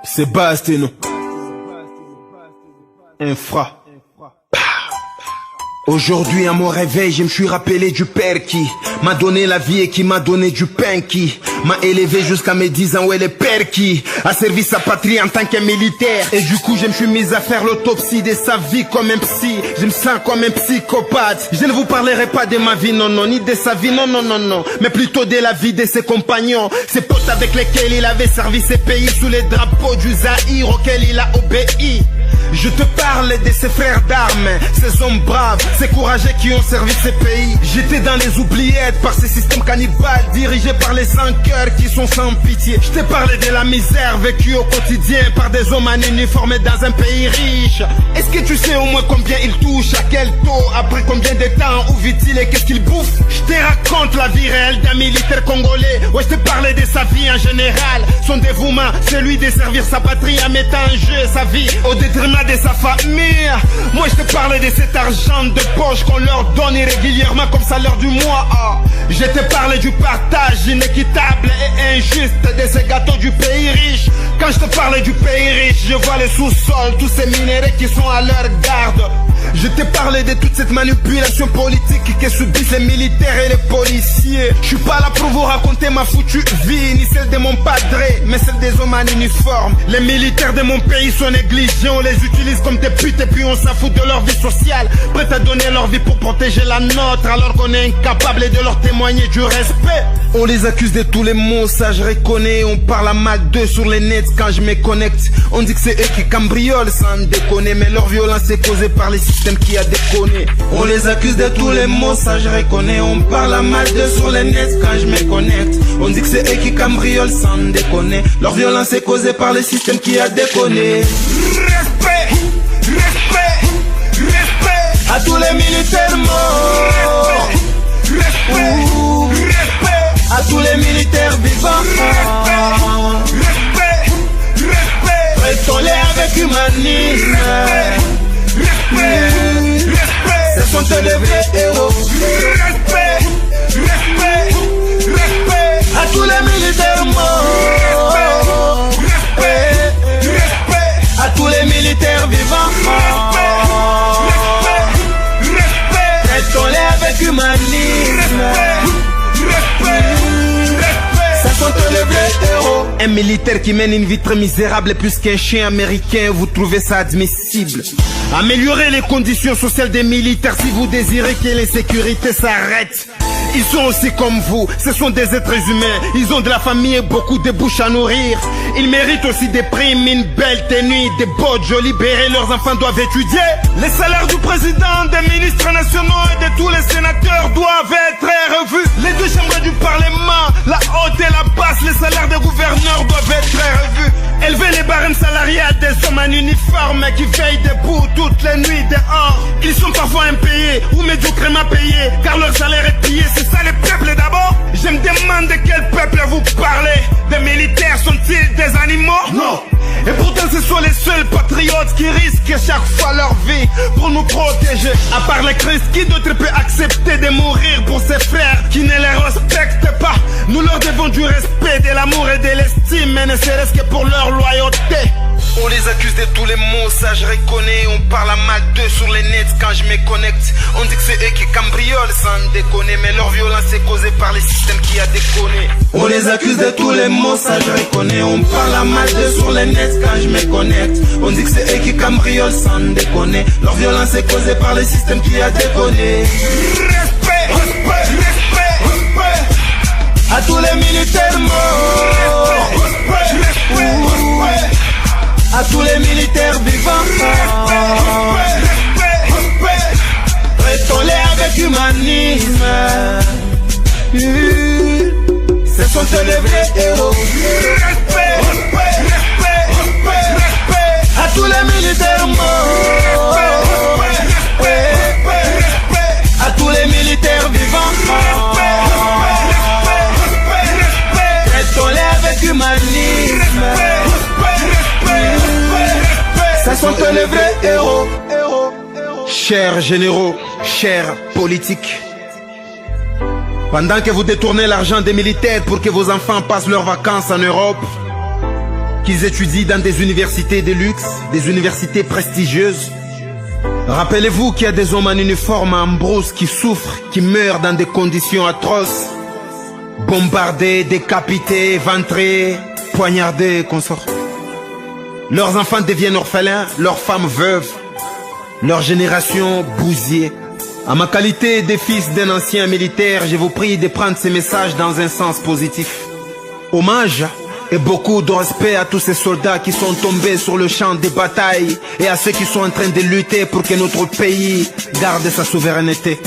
Sébastien Infra. Aujourd'hui à mon réveil je me suis rappelé du père qui m'a donné la vie et qui m'a donné du pain, qui m'a élevé jusqu'à mes 10 ans, ouais le père qui a servi sa patrie en tant que militaire. Et du coup je me suis mis à faire l'autopsie de sa vie comme un psy. Je me sens comme un psychopathe. Je ne vous parlerai pas de ma vie, non non, ni de sa vie, non non non non, mais plutôt de la vie de ses compagnons, ses potes avec lesquels il avait servi ses pays sous les drapeaux du Zaïre auquel il a obéi. Je te parle de ses frères d'armes, ces hommes braves, ces courageux qui ont servi ces pays. J'étais dans les oubliettes par ces systèmes cannibales dirigés par les sans-cœurs qui sont sans pitié. Je te parlais de la misère vécue au quotidien par des hommes en uniforme dans un pays riche. Est-ce que tu sais au moins combien il touche, à quel taux, après combien de temps, où vit-il et qu'est-ce qu'il bouffe? Je te raconte la vie réelle d'un militaire congolais. Ouais, je te parlais de sa vie en général, son dévouement, celui de servir sa patrie en mettant en jeu sa vie au détriment de sa famille. Moi je te parlais de cet argent de poche qu'on leur donne irrégulièrement comme salaire du mois. Je te parlais du partage inéquitable et injuste de ces gâteaux du pays riche. Quand je te parlais du pays riche, je vois le sous-sol, tous ces minéraux qui sont à leur garde. Je te parlais de toute cette manipulation politique que subissent les militaires et les policiers. Je suis pas là pour vous raconter ma foutue vie, ni celle de mon padré, mais celle des hommes en uniforme. Les militaires de mon pays sont négligés, on les utilise comme des putes et puis on s'en fout de leur vie sociale, prêts à donner leur vie pour protéger la nôtre, alors qu'on est incapable de leur témoigner du respect. On les accuse de tous les mots, ça je reconnais. On parle à mal d'eux sur les nets quand je me connecte. On dit que c'est eux qui cambriolent sans déconner, mais leur violence est causée par les systèmes qui a déconné. On les accuse de tous les mots, ça je reconnais. On parle à mal d'eux sur les nets quand je me connecte. On dit que c'est eux qui cambriolent sans déconner. Leur violence est causée par les systèmes qui a déconné. Respect, respect, respect à tous les militaires morts. Respect, respect à tous les militaires vivants. Respect, respect, traitons-les avec humanisme. Respect, respect, ce sont eux les vrais héros. Respect, respect, respect à tous les militaires morts. Respect, respect à tous les militaires vivants. Traitons-les avec humanisme. Ce sont eux les vrais héros. Un militaire qui mène une vie très misérable plus qu'un chien américain, vous trouvez ça admissible? Améliorer les conditions sociales des militaires si vous désirez que l'insécurité s'arrête. Ils sont aussi comme vous, ce sont des êtres humains. Ils ont de la famille et beaucoup de bouches à nourrir. Ils méritent aussi des primes, une belle tenue, des bottes jolies libérées. Leurs enfants doivent étudier. Les salaires du président, des ministres nationaux et de tous les sénateurs doivent être revus. Les deux chambres du parlement, la haute et la basse, les salaires des gouverneurs doivent être revus. Élever les barèmes salariales des hommes en uniforme qui veillent debout toutes les nuits dehors. Ils sont parfois impayés ou médiocrement payés car leur salaire est pillé. C'est ça le peuple d'abord? Je me demande de quel peuple vous parlez. Des militaires sont-ils des animaux? Non. Et pourtant ce sont les seuls patriotes qui risquent chaque fois leur vie pour nous protéger. À part le Christ, qui d'autre peut accepter de mourir pour ses frères qui ne les respectent pas? Nous leur devons du respect, de l'amour et de l'estime, mais ne serait-ce que pour leur loyauté. On les accuse de tous les mots, ça je reconnais. On parle à mal d'eux sur les nets quand je me connecte. On dit que c'est eux qui cambriolent sans déconner, mais leur violence est causée par les systèmes qui a déconné. On les accuse de tous les mots, ça je reconnais. On parle à mal d'eux sur les nets quand je me connecte. On dit que c'est eux qui cambriolent sans déconner. Leur violence est causée par les systèmes qui a déconné. Respect, respect, respect, respect à tous les militaires morts. Respect, respect, respect à tous les militaires vivants. Traitons-les avec humanisme. Ce sont eux les vrais héros. Respect, respect, respect, respect à tous les militaires morts. À tous les militaires vivants. Traitons-les avec humanisme. Ce sont eux les vrais héros. Chers généraux, chers politiques, pendant que vous détournez l'argent des militaires pour que vos enfants passent leurs vacances en Europe, qu'ils étudient dans des universités de luxe, des universités prestigieuses. Rappelez-vous qu'il y a des hommes en uniforme en brousse qui souffrent, qui meurent dans des conditions atroces, bombardés, décapités, éventrés, poignardés, consorts. Leurs enfants deviennent orphelins, leurs femmes veuves, leur génération bousillée. À ma qualité de fils d'un ancien militaire, je vous prie de prendre ces messages dans un sens positif. Hommage et beaucoup de respect à tous ces soldats qui sont tombés sur le champ des batailles et à ceux qui sont en train de lutter pour que notre pays garde sa souveraineté.